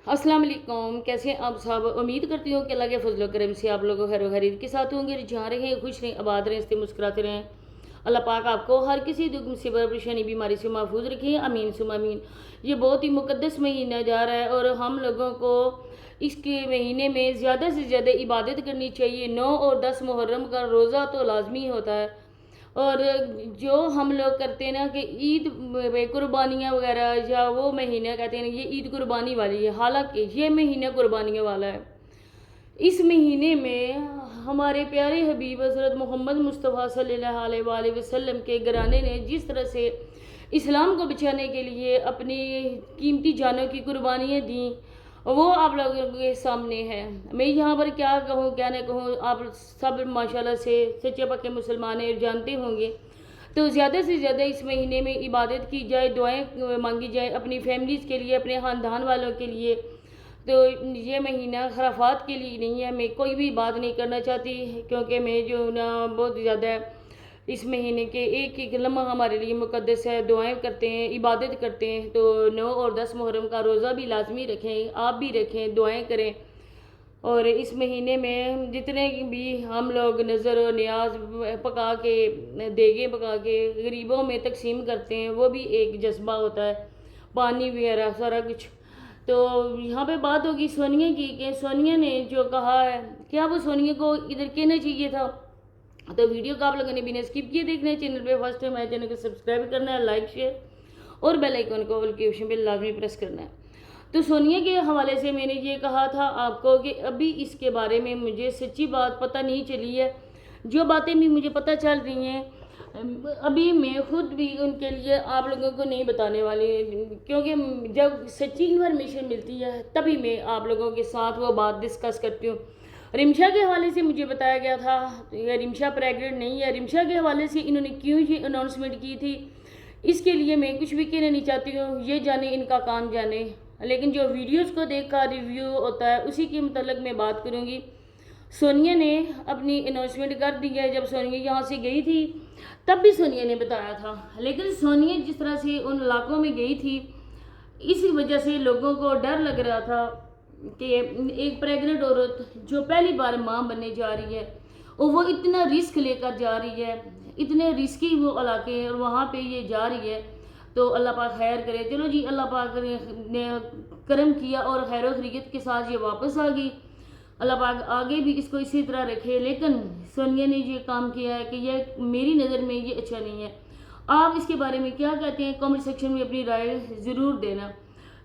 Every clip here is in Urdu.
السلام علیکم، کیسے ہیں آپ صاحب؟ امید کرتی ہوں کہ اللہ کے فضل و کرم سے آپ لوگوں خیر و خیریت کے ساتھ ہوں گے، جہاں رہیں خوش رہیں، آباد رہیں، اس سے مسکراتے رہیں۔ اللہ پاک آپ کو ہر کسی دکھ مصیبت پریشانی بیماری سے محفوظ رکھیں، امین ثم امین۔ یہ بہت ہی مقدس مہینہ جا رہا ہے اور ہم لوگوں کو اس کے مہینے میں زیادہ سے زیادہ عبادت کرنی چاہیے۔ 9 اور 10 محرم کا روزہ تو لازمی ہوتا ہے، اور جو ہم لوگ کرتے ہیں نا کہ عید قربانیاں وغیرہ یا وہ مہینہ کہتے ہیں یہ عید قربانی والی ہے، حالانکہ یہ مہینہ قربانیوں والا ہے۔ اس مہینے میں ہمارے پیارے حبیب حضرت محمد مصطفیٰ صلی اللہ علیہ وآلہ وسلم کے گھرانے نے جس طرح سے اسلام کو بچانے کے لیے اپنی قیمتی جانوں کی قربانیاں دیں، وہ آپ لوگوں کے سامنے ہے۔ میں یہاں پر کیا کہوں کیا نہ کہوں، آپ سب ماشاءاللہ سے سچے پکے مسلمان ہیں، جانتے ہوں گے۔ تو زیادہ سے زیادہ اس مہینے میں عبادت کی جائے، دعائیں مانگی جائیں اپنی فیملیز کے لیے، اپنے خاندان والوں کے لیے۔ تو یہ مہینہ خرافات کے لیے نہیں ہے، میں کوئی بھی بات نہیں کرنا چاہتی، کیونکہ میں جو نا بہت زیادہ اس مہینے کے ایک ایک لمحہ ہمارے لیے مقدس ہے، دعائیں کرتے ہیں، عبادت کرتے ہیں۔ تو 9 اور 10 محرم کا روزہ بھی لازمی رکھیں، آپ بھی رکھیں، دعائیں کریں۔ اور اس مہینے میں جتنے بھی ہم لوگ نظر و نیاز پکا کے، دیگیں پکا کے غریبوں میں تقسیم کرتے ہیں، وہ بھی ایک جذبہ ہوتا ہے، پانی وغیرہ سارا کچھ۔ تو یہاں پہ بات ہوگی سونیا کی، کہ سونیا نے جو کہا ہے، کیا وہ سونیا کو ادھر کہنا چاہیے تھا؟ تو ویڈیو کو آپ لوگوں نے بنا اسکپ کیے دیکھنا ہے، چینل پہ فرسٹ ٹائم آئے چینل کو سبسکرائب کرنا ہے، لائک شیئر اور بیل آئیکن کو آل کے آپشن پہ لازمی پریس کرنا ہے۔ تو سونیا کے حوالے سے میں نے یہ کہا تھا آپ کو کہ ابھی اس کے بارے میں مجھے سچی بات پتہ نہیں چلی ہے، جو باتیں بھی مجھے پتہ چل رہی ہیں ابھی میں خود بھی ان کے لیے آپ لوگوں کو نہیں بتانے والی، کیونکہ جب سچی انفارمیشن ملتی ہے تبھی میں آپ لوگوں کے ساتھ وہ بات ڈسکس کرتی ہوں۔ رمشا کے حوالے سے مجھے بتایا گیا تھا رمشا پریگننٹ نہیں ہے، رمشا کے حوالے سے انہوں نے کیوں یہ اناؤنسمنٹ کی تھی اس کے لیے میں کچھ بھی کہنا نہیں چاہتی ہوں، یہ جانے ان کا کام جانے۔ لیکن جو ویڈیوز کو دیکھ کر ریویو ہوتا ہے اسی کے متعلق میں بات کروں گی۔ سونیا نے اپنی اناؤنسمنٹ کر دی ہے، جب سونیا یہاں سے گئی تھی تب بھی سونیا نے بتایا تھا، لیکن سونیا جس طرح سے ان علاقوں میں گئی تھی اس وجہ سے لوگوں کو ڈر لگ رہا تھا کہ ایک پریگننٹ عورت جو پہلی بار ماں بننے جا رہی ہے اور وہ اتنا رسک لے کر جا رہی ہے، اتنے رسکی وہ علاقے ہیں اور وہاں پہ یہ جا رہی ہے، تو اللہ پاک خیر کرے۔ چلو جی، اللہ پاک نے کرم کیا اور خیر و خیریت کے ساتھ یہ واپس آ گئی، اللہ پاک آگے بھی اس کو اسی طرح رکھے۔ لیکن سونیا نے یہ کام کیا ہے کہ یہ میری نظر میں یہ اچھا نہیں ہے۔ آپ اس کے بارے میں کیا کہتے ہیں کامنٹ سیکشن میں اپنی رائے ضرور دینا،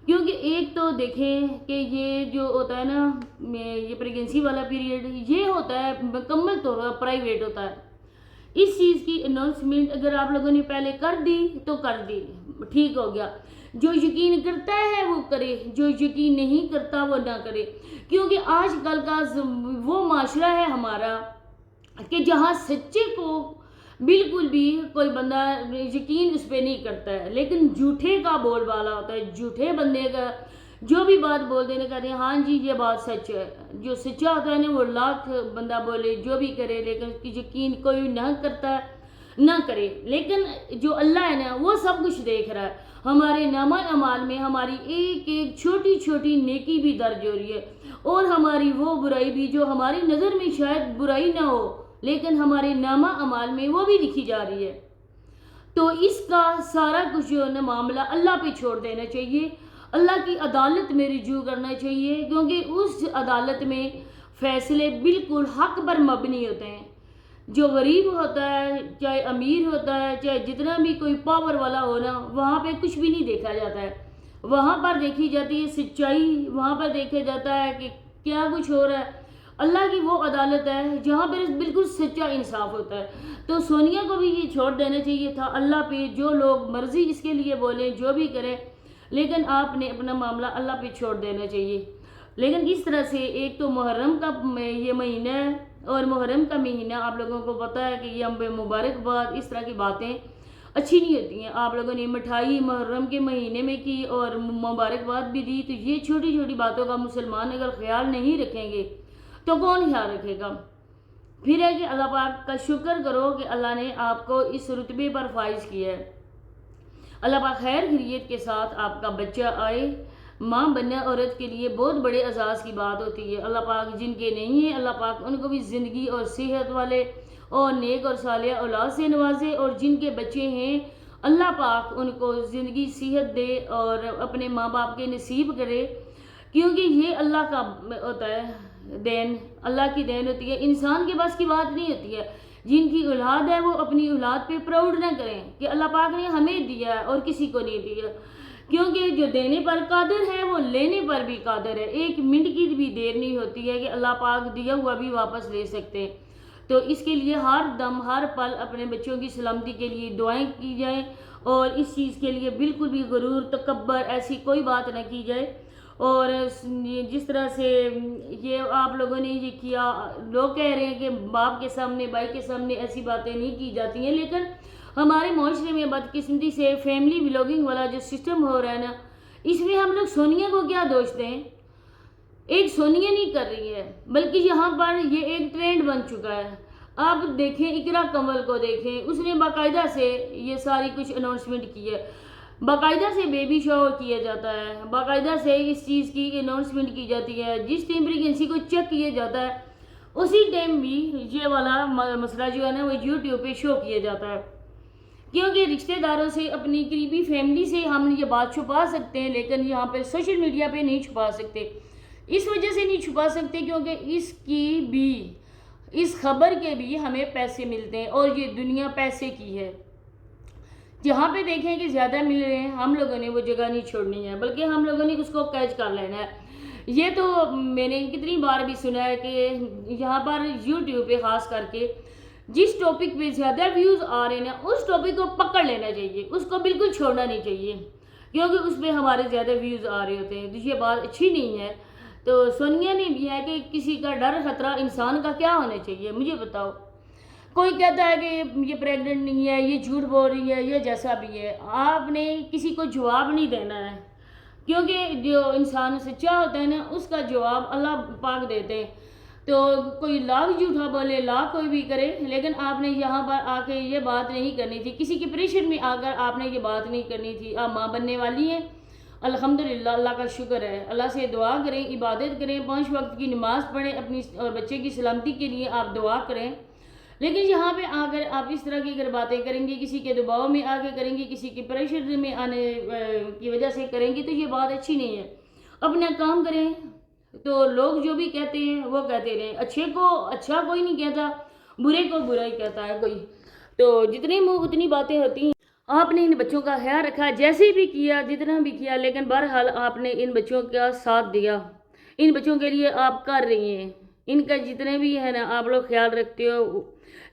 کیونکہ ایک تو دیکھیں کہ یہ جو ہوتا ہے نا یہ پریگنسی والا پیریڈ یہ ہوتا ہے مکمل طور پر پرائیویٹ ہوتا ہے۔ اس چیز کی اناؤنسمنٹ اگر آپ لوگوں نے پہلے کر دی تو کر دی، ٹھیک ہو گیا۔ جو یقین کرتا ہے وہ کرے، جو یقین نہیں کرتا وہ نہ کرے، کیونکہ آج کل کا وہ معاشرہ ہے ہمارا کہ جہاں سچے کو بالکل بھی کوئی بندہ یقین اس پہ نہیں کرتا ہے، لیکن جھوٹے کا بول بالا ہوتا ہے، جھوٹے بندے کا جو بھی بات بول دینے کہتے ہیں ہاں جی یہ بات سچ ہے۔ جو سچا ہوتا ہے نا وہ لاکھ بندہ بولے جو بھی کرے، لیکن اس کی یقین کوئی نہ کرتا ہے نہ کرے۔ لیکن جو اللہ ہے نا وہ سب کچھ دیکھ رہا ہے، ہمارے نامہ اعمال میں ہماری ایک ایک چھوٹی چھوٹی نیکی بھی درج ہو رہی ہے، اور ہماری وہ برائی بھی جو ہماری نظر میں شاید برائی نہ ہو لیکن ہمارے نامہ اعمال میں وہ بھی لکھی جا رہی ہے۔ تو اس کا سارا کچھ جو ہے نا معاملہ اللہ پہ چھوڑ دینا چاہیے، اللہ کی عدالت میں رجوع کرنا چاہیے، کیونکہ اس عدالت میں فیصلے بالکل حق پر مبنی ہوتے ہیں۔ جو غریب ہوتا ہے، چاہے امیر ہوتا ہے، چاہے جتنا بھی کوئی پاور والا ہو نا، وہاں پہ کچھ بھی نہیں دیکھا جاتا ہے، وہاں پر دیکھی جاتی ہے سچائی، وہاں پر دیکھا جاتا ہے کہ کیا کچھ ہو رہا ہے۔ اللہ کی وہ عدالت ہے جہاں پر بالکل سچا انصاف ہوتا ہے۔ تو سونیا کو بھی یہ چھوڑ دینا چاہیے تھا اللہ پہ، جو لوگ مرضی اس کے لیے بولیں جو بھی کریں، لیکن آپ نے اپنا معاملہ اللہ پہ چھوڑ دینا چاہیے۔ لیکن اس طرح سے ایک تو محرم کا یہ مہینہ ہے، اور محرم کا مہینہ آپ لوگوں کو پتہ ہے کہ یہ ہم پہ مبارکباد اس طرح کی باتیں اچھی نہیں ہوتی ہیں۔ آپ لوگوں نے مٹھائی محرم کے مہینے میں کی اور مبارکباد بھی دی، تو یہ چھوٹی چھوٹی باتوں کا مسلمان اگر خیال نہیں رکھیں گے تو کون خیال رکھے گا؟ پھر ہے کہ اللہ پاک کا شکر کرو کہ اللہ نے آپ کو اس رتبے پر فائز کیا ہے۔ اللہ پاک خیر خیریت کے ساتھ آپ کا بچہ آئے، ماں بننا عورت کے لیے بہت بڑے اعزاز کی بات ہوتی ہے. اللہ پاک جن کے نہیں ہیں اللہ پاک ان کو بھی زندگی اور صحت والے اور نیک اور صالح اولاد سے نوازے, اور جن کے بچے ہیں اللہ پاک ان کو زندگی صحت دے اور اپنے ماں باپ کے نصیب کرے, کیونکہ یہ اللہ کا ہوتا ہے دین, اللہ کی دین ہوتی ہے, انسان کے بس کی بات نہیں ہوتی ہے. جن کی اولاد ہے وہ اپنی اولاد پہ پراؤڈ نہ کریں کہ اللہ پاک نے ہمیں دیا ہے اور کسی کو نہیں دیا, کیونکہ جو دینے پر قادر ہے وہ لینے پر بھی قادر ہے. ایک منٹ کی بھی دیر نہیں ہوتی ہے کہ اللہ پاک دیا ہوا بھی واپس لے سکتے. تو اس کے لیے ہر دم ہر پل اپنے بچوں کی سلامتی کے لیے دعائیں کی جائیں, اور اس چیز کے لیے بالکل بھی غرور تکبر ایسی کوئی بات نہ کی جائے. اور جس طرح سے یہ آپ لوگوں نے یہ کیا, لوگ کہہ رہے ہیں کہ باپ کے سامنے بھائی کے سامنے ایسی باتیں نہیں کی جاتی ہیں, لیکن ہمارے معاشرے میں بدقسمتی سے فیملی بلاگنگ والا جو سسٹم ہو رہا ہے نا, اس میں ہم لوگ سونیا کو کیا دوش دیں. ایک سونیا نہیں کر رہی ہے بلکہ یہاں پر یہ ایک ٹرینڈ بن چکا ہے. آپ دیکھیں اقرا کنول کو دیکھیں, اس نے باقاعدہ سے یہ ساری کچھ اناؤنسمنٹ کی ہے, باقاعدہ سے بیبی شاور کیا جاتا ہے, باقاعدہ سے اس چیز کی اناؤنسمنٹ کی جاتی ہے. جس ٹائم پریگنسی کو چیک کیا جاتا ہے اسی ٹائم بھی یہ والا مسئلہ جو ہے نا وہ یوٹیوب پہ شو کیا جاتا ہے, کیونکہ رشتہ داروں سے اپنی قریبی فیملی سے ہم یہ بات چھپا سکتے ہیں لیکن یہاں پہ سوشل میڈیا پہ نہیں چھپا سکتے. اس وجہ سے نہیں چھپا سکتے کیونکہ اس خبر کے بھی ہمیں پیسے ملتے ہیں, اور یہ دنیا پیسے کی ہے. جہاں پہ دیکھیں کہ زیادہ مل رہے ہیں ہم لوگوں نے وہ جگہ نہیں چھوڑنی ہے, بلکہ ہم لوگوں نے اس کو کیچ کر لینا ہے. یہ تو میں نے کتنی بار بھی سنا ہے کہ یہاں پر یوٹیوب پہ خاص کر کے جس ٹاپک پہ زیادہ ویوز آ رہے ہیں اس ٹاپک کو پکڑ لینا چاہیے, اس کو بالکل چھوڑنا نہیں چاہیے, کیونکہ اس پہ ہمارے زیادہ ویوز آ رہے ہوتے ہیں. تو یہ بات اچھی نہیں ہے. تو سونیا نے بھی ہے کہ کسی کا ڈر خطرہ انسان کا کیا ہونا چاہیے, مجھے بتاؤ. کوئی کہتا ہے کہ یہ پریگننٹ نہیں ہے, یہ جھوٹ بول رہی ہے, یہ جیسا بھی ہے, آپ نے کسی کو جواب نہیں دینا ہے, کیونکہ جو انسان سچا ہوتا ہے نا اس کا جواب اللہ پاک دیتے ہیں. تو کوئی لاکھ جھوٹا بولے لاکھ کوئی بھی کرے, لیکن آپ نے یہاں پر آ کے یہ بات نہیں کرنی تھی, کسی کی پریشر میں آ کر آپ نے یہ بات نہیں کرنی تھی. آپ ماں بننے والی ہیں, الحمدللہ اللہ کا شکر ہے, اللہ سے دعا کریں, عبادت کریں, 5 وقت کی نماز پڑھیں, اپنی اور بچے کی سلامتی کے لیے آپ دعا کریں. لیکن یہاں پہ آ کر آپ اس طرح کی اگر باتیں کریں گی, کسی کے دباؤ میں آ کے کریں گی, کسی کے پریشر میں آنے کی وجہ سے کریں گی, تو یہ بات اچھی نہیں ہے. اپنا کام کریں, تو لوگ جو بھی کہتے ہیں وہ کہتے رہیں, اچھے کو اچھا کوئی نہیں کہتا, برے کو برا ہی کہتا ہے کوئی. تو جتنے منہ اتنی باتیں ہوتی ہیں. آپ نے ان بچوں کا خیال رکھا, جیسے بھی کیا, جتنا بھی کیا, لیکن بہرحال آپ نے ان بچوں کا ساتھ دیا, ان بچوں کے لیے آپ کر رہی ہیں, ان کا جتنے بھی ہے نا آپ لوگ خیال رکھتے ہو.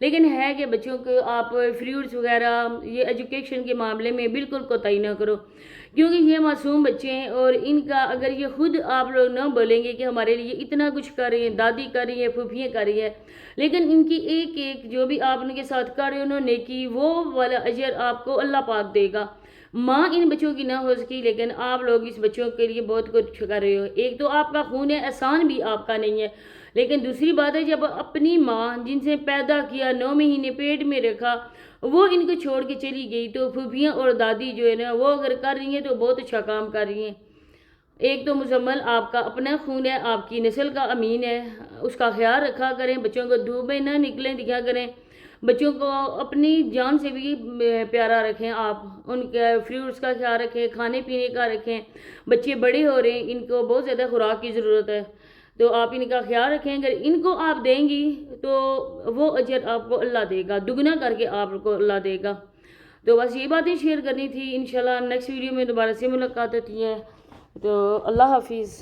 لیکن ہے کہ بچوں کو آپ فروٹس وغیرہ یہ ایجوکیشن کے معاملے میں بالکل کوتاہی نہ کرو, کیونکہ یہ معصوم بچے ہیں, اور ان کا اگر یہ خود آپ لوگ نہ بولیں گے کہ ہمارے لیے اتنا کچھ کر رہی ہیں, دادی کر رہی ہیں, پھوپھیاں کر رہی ہیں, لیکن ان کی ایک ایک جو بھی آپ ان کے ساتھ کر رہے ہو نیکی, وہ والا اجر آپ کو اللہ پاک دے گا. ماں ان بچوں کی نہ ہو سکی, لیکن آپ لوگ اس بچوں کے لیے بہت کچھ کر رہے ہو. ایک تو آپ کا خون ہے, احسان بھی آپ کا نہیں ہے, لیکن دوسری بات ہے جب اپنی ماں جن سے پیدا کیا, 9 مہینے پیٹ میں رکھا, وہ ان کو چھوڑ کے چلی گئی, تو پھوپھیاں اور دادی جو ہے نا وہ اگر کر رہی ہیں تو بہت اچھا کام کر رہی ہیں. ایک تو مزمل آپ کا اپنا خون ہے, آپ کی نسل کا امین ہے, اس کا خیال رکھا کریں, بچوں کو دھوپ میں نہ نکلیں دکھا کریں, بچوں کو اپنی جان سے بھی پیارا رکھیں, آپ ان کے فروٹس کا خیال رکھیں, کھانے پینے کا رکھیں. بچے بڑے ہو رہے ہیں, ان کو بہت زیادہ خوراک کی ضرورت ہے, تو آپ ان کا خیال رکھیں. اگر ان کو آپ دیں گی تو وہ اجر آپ کو اللہ دے گا, دگنا کر کے آپ کو اللہ دے گا. تو بس یہ باتیں شیئر کرنی تھی. انشاءاللہ نیکسٹ ویڈیو میں دوبارہ سے ملاقات ہوتی ہے. تو اللہ حافظ.